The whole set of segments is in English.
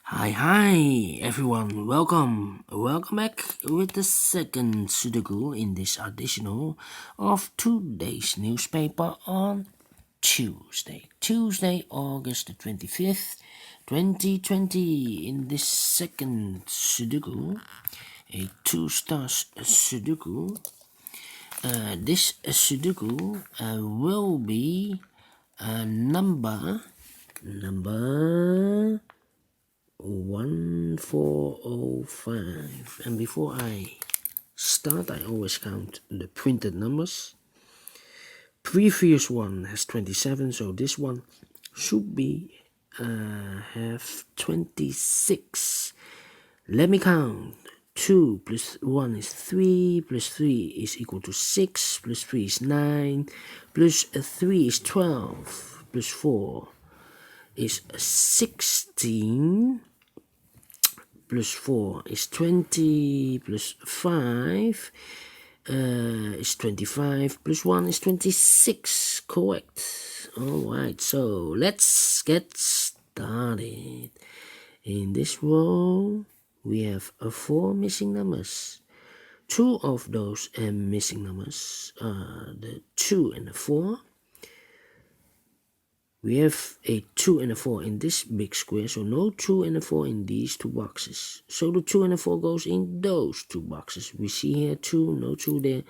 Hi everyone, welcome back with the second Sudoku in this additional of today's newspaper on Tuesday, August the 25th, 2020. In this second Sudoku, a Two Stars Sudoku, this Sudoku will be number 1405. And before I start, I always count the printed numbers. Previous one has 27, so this one should be have 26. Let me count. 2 plus 1 is 3, plus 3 is equal to 6, plus 3 is 9, plus 3 is 12, plus 4 is 16, plus 4 is 20, plus 5 is 25, plus 1 is 26, correct. Alright, so let's get started. In this row, we have 4 missing numbers. 2 of those missing numbers are the 2 and the 4. We have a 2 and a 4 in this big square, so no 2 and a 4 in these 2 boxes. So the 2 and a 4 goes in those 2 boxes. We see here 2, no 2 there.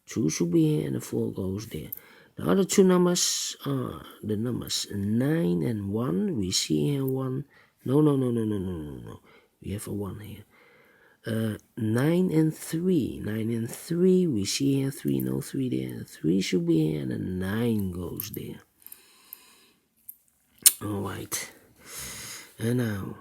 2 should be here and the 4 goes there. The other 2 numbers are the numbers 9 and 1. We see here 1. No. We have a 1 here. 9 and 3. 9 and 3. We see here 3, no 3 there. 3 should be here and the 9 goes there. Alright, and now,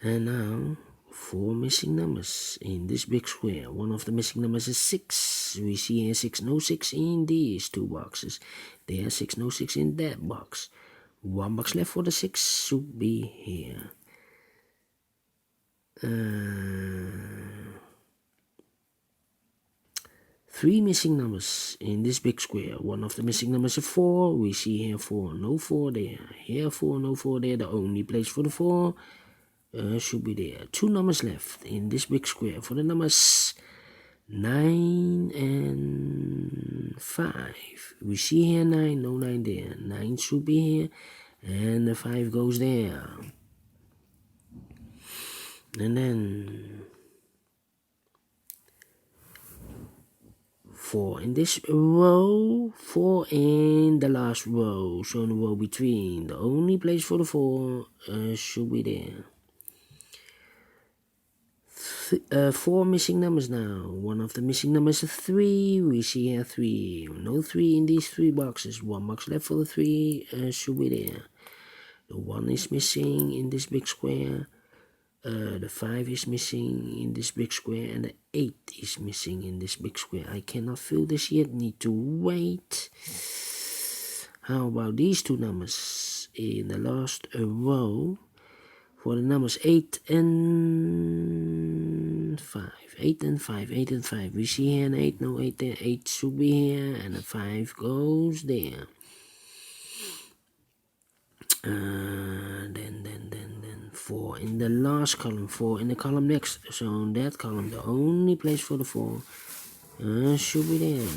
and now, 4 missing numbers in this big square. One of the missing numbers is 6. We see here 6, no 6 in these 2 boxes. There 6, no 6 in that box. 1 box left for the 6 should be here. 3 missing numbers in this big square. One of the missing numbers is 4. We see here 4, no 4 there. Here 4, no 4 there. The only place for the 4 should be there. 2 numbers left in this big square for the numbers 9 and 5. We see here 9, no 9 there. 9 should be here and the 5 goes there. And then 4 in this row, 4 in the last row, so in the row between. The only place for the 4 should be there. 4 missing numbers now. One of the missing numbers is 3. We see here 3. No 3 in these 3 boxes. 1 box left for the 3 should be there. The 1 is missing in this big square. The 5 is missing in this big square, and the 8 is missing in this big square. I cannot fill this yet, need to wait. How about these 2 numbers in the last row? For the numbers 8 and 5. 8 and 5, 8 and 5. We see here an 8, no 8 there. 8 should be here, and the 5 goes there. Then 4 in the last column, 4 in the column next. So in that column, the only place for the 4 should be there.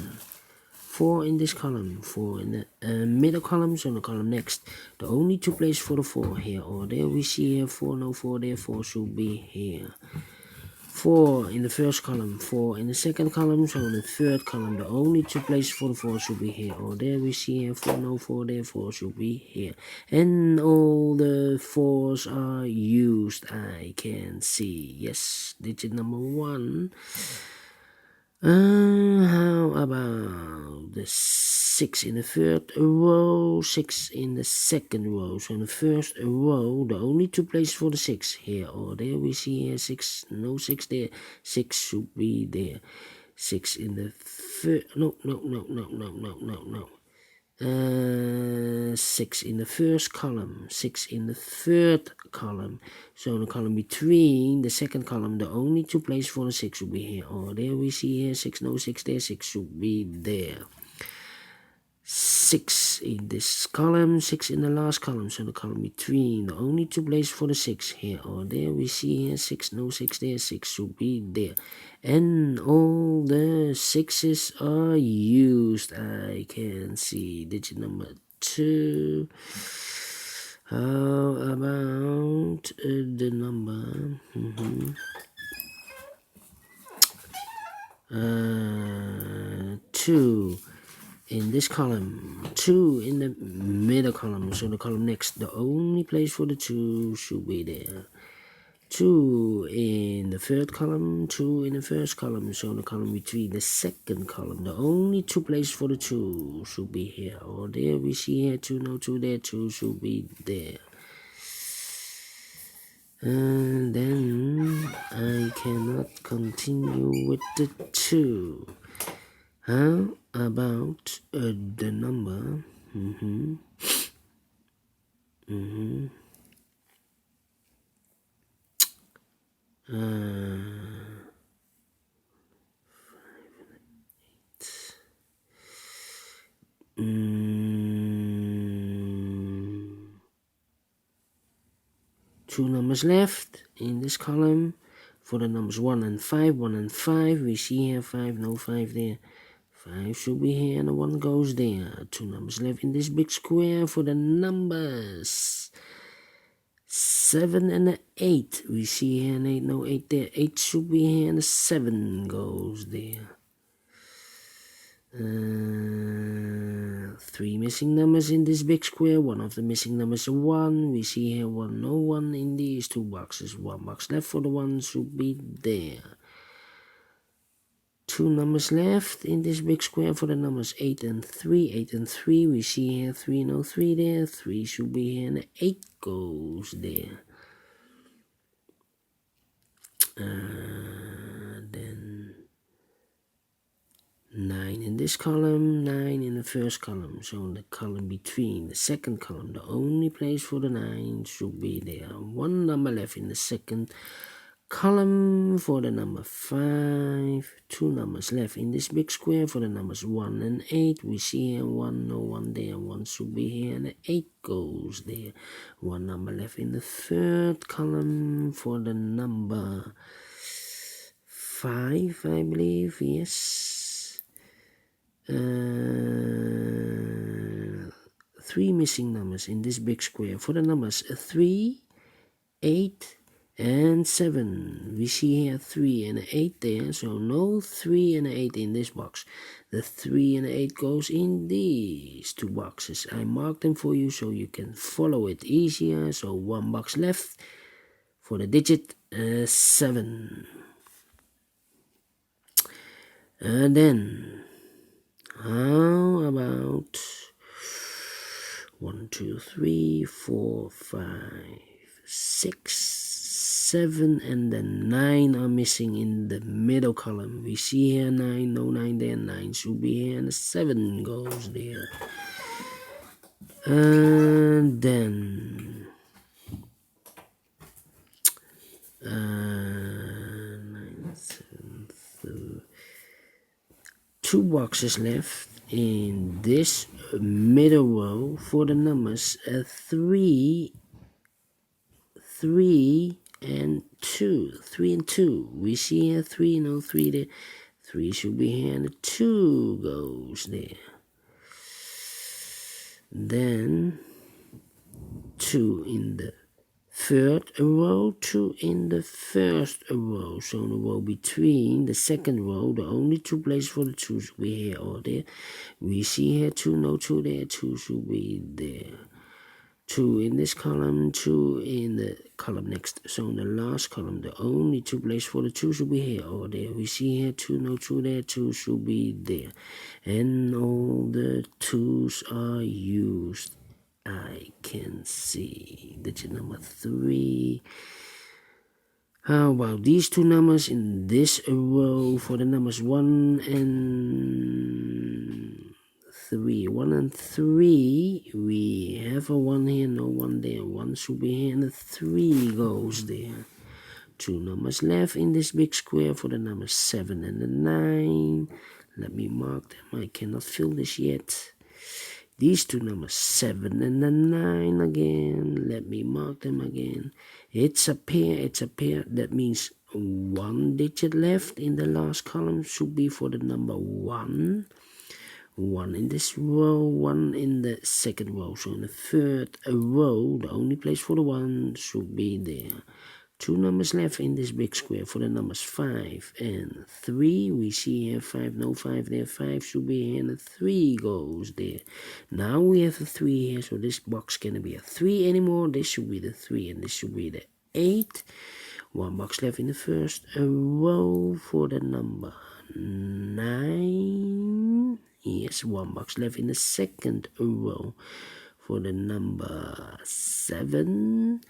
4 in this column, 4 in the middle column, so in the column next. The only 2 places for the 4 here or there. We see here 4, no 4 there. 4 should be here. 4 in the first column, 4 in the second column, so in the third column, the only 2 places for the 4 should be here or there. We see here 4, no 4 there, 4 should be here. And all the 4s are used, I can see. Yes, digit number 1. How about the 6 in the third row, 6 in the second row? So in the first row, the only 2 places for the 6 here or there. We see here 6, no 6 there. 6 should be there. 6 in the third, no. 6 in the first column, 6 in the third column. So in the column between the second column, the only 2 places for the 6 will be here or there. We see here 6, no 6 there. 6 should be there. 6 in this column, 6 in the last column, so the column between. The only two places for the 6 here or there. We see here 6, no 6 there, 6 should be there. And all the 6's are used. I can see digit number 2. How about the number 2 in this column, 2 in the middle column, so the column next. The only place for the 2 should be there. 2 in the third column, 2 in the first column, so the column between the second column. The only two places for the 2 should be here or there. We see here 2, no 2 there, 2 should be there. And then I cannot continue with the 2. How about the number? Two numbers left in this column for the numbers 1 and 5. 1 and 5. We see here 5, no 5 there. 5 should be here and the 1 goes there. 2 numbers left in this big square for the numbers 7 and 8. We see here an 8, no 8 there. 8 should be here and the 7 goes there. 3 missing numbers in this big square. One of the missing numbers is 1. We see here 1, no 1 in these 2 boxes. 1 box left for the 1 should be there. 2 numbers left in this big square for the numbers 8 and 3. 8 and 3. We see here 3, no 3 there. 3 should be here and the 8 goes there. Then 9 in this column, 9 in the first column, so in the column between the second column, the only place for the 9 should be there. 1 number left in the second column for the number 5. 2 numbers left in this big square for the numbers 1 and 8. We see here 1, no 1 there. 1 should be here and the 8 goes there. 1 number left in the third column for the number 5, I believe. Yes. 3 missing numbers in this big square for the numbers 3, 8, and 7. We see here 3 and 8 there, so no 3 and 8 in this box. The 3 and 8 goes in these 2 boxes. I marked them for you so you can follow it easier. So 1 box left for the digit 7. And then how about 1, 2, 3, 4, 5, 6, 7, and then 9 are missing in the middle column. We see here 9, no 9 there. 9 should be here and the 7 goes there. And then 9, 7, 3. 2 boxes left in this middle row for the numbers 3, 3, and 2. 3 and 2. We see here 3, no 3 there. 3 should be here and the 2 goes there. Then 2 in the third row, 2 in the first row. So in the row between the second row, the only 2 places for the 2 should be here or there. We see here 2, no 2 there. 2 should be there. 2 in this column, 2 in the column next. So in the last column, the only 2 places for the 2 should be here or there. We see here 2, no 2 there. 2 should be there. And all the 2's are used. I can see digit number 3. How about these 2 numbers in this row for the numbers 1 and 3. 1 and 3. We have a 1 here, no 1 there. 1 should be here and the 3 goes there. 2 numbers left in this big square for the numbers 7 and the 9. Let me mark them. I cannot fill this yet. These two numbers, 7 and the 9 again. Let me mark them again. It's a pair. That means one digit left in the last column should be for the number 1. 1 in this row, 1 in the second row. So in the third row, the only place for the 1 should be there. 2 numbers left in this big square for the numbers 5 and 3. We see here 5, no 5 there. 5 should be here and the 3 goes there. Now we have a 3 here, so this box cannot be a 3 anymore. This should be the 3 and this should be the 8. 1 box left in the first row for the number 9. Yes, 1 box left in the second row for the number 7.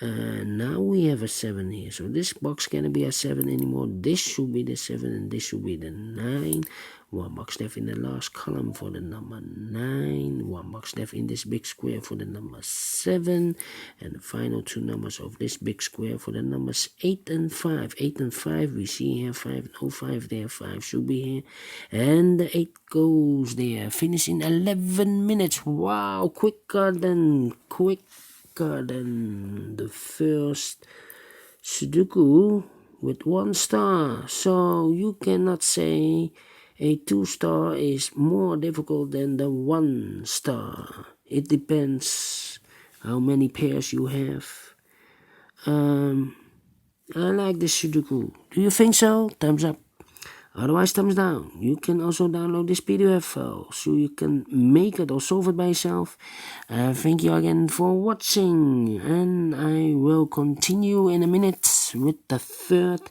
Now we have a 7 here, so this box cannot be a 7 anymore. This should be the 7 and this should be the 9. 1 box left in the last column for the number 9. 1 box left in this big square for the number 7. And the final 2 numbers of this big square for the numbers 8 and 5. 8 and 5, we see here 5, no 5 there. 5 should be here. And the 8 goes there. Finish in 11 minutes. Wow, quicker than the first Sudoku with 1 star. So you cannot say a 2 star is more difficult than the 1 star. It depends how many pairs you have. I like this Sudoku. Do you think so? Thumbs up. Otherwise, thumbs down. You can also download this PDF file so you can make it or solve it by yourself. Thank you again for watching, and I will continue in a minute with the third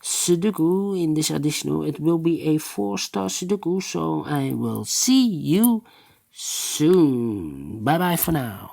Sudoku in this additional. It will be a 4-star Sudoku, so I will see you soon. Bye bye for now.